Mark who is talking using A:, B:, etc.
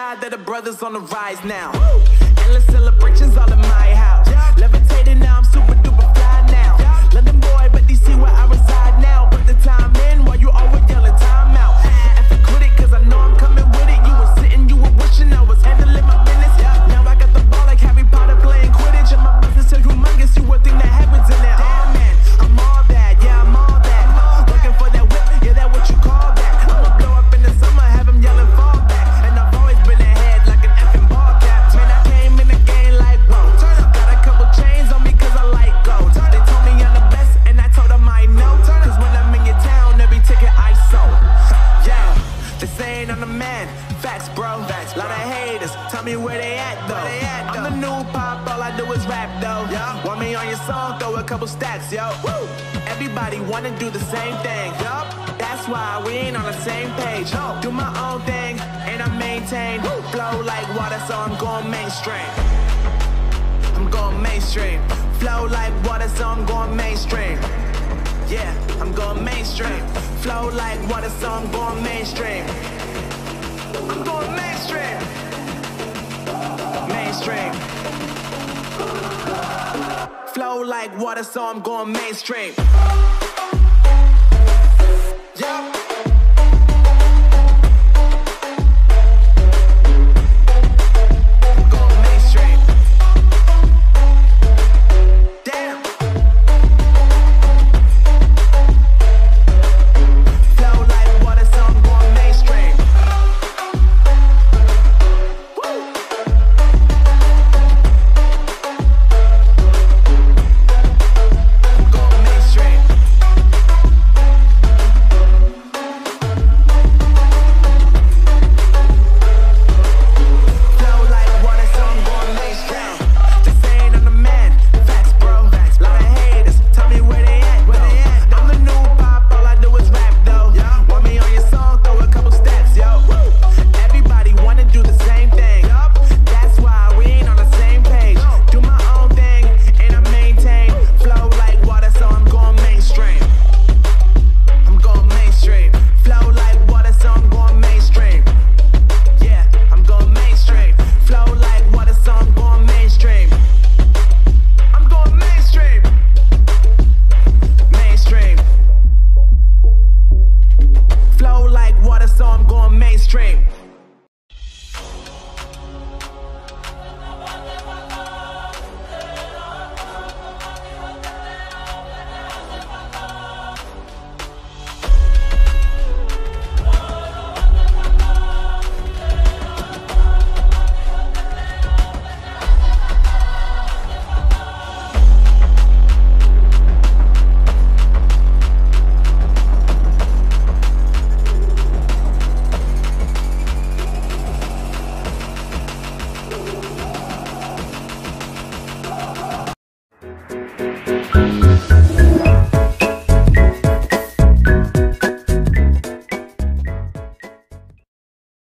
A: God that the brothers on the rise now. Endless celebrations all in my house. Levitating now, I'm super duper fly now. London boy, but DC where I reside now. Put the time in while you always yelling time out. And for quit it, cause I know I'm coming with it. You were sitting, you were wishing I was handling my business. Now I got the ball like Harry Potter playing Quidditch. And my business so humongous, you would think that happens in there. Oh man, I'm all that, yeah, I'm all that. Looking for that whip, yeah, that what you call that. I'ma blow up in the summer, have them yelling fall back. And I've always been ahead like an effing ball cap. Man, I came in the game like, whoa. Got a couple chains on me cause I like gold. They told me I'm the best and I told them I know. Cause when I'm in your town, every ticket I sold. Yeah, they saying I'm the man. Facts, bro. Facts, lot of haters. Tell me where they at though. I'm the new pop, all I do is rap though. Want me on your song, throw a couple stacks, yo. Woo. Everybody wanna do the same thing. That's why we ain't on the same page. Do my own thing and I maintain. Flow like water, so I'm going mainstream. I'm going mainstream. Flow like water, so I'm going mainstream. Yeah, I'm going mainstream. Flow like water, so I'm going mainstream. I'm going mainstream. Mainstream. Flow like water, so I'm going mainstream. Yeah.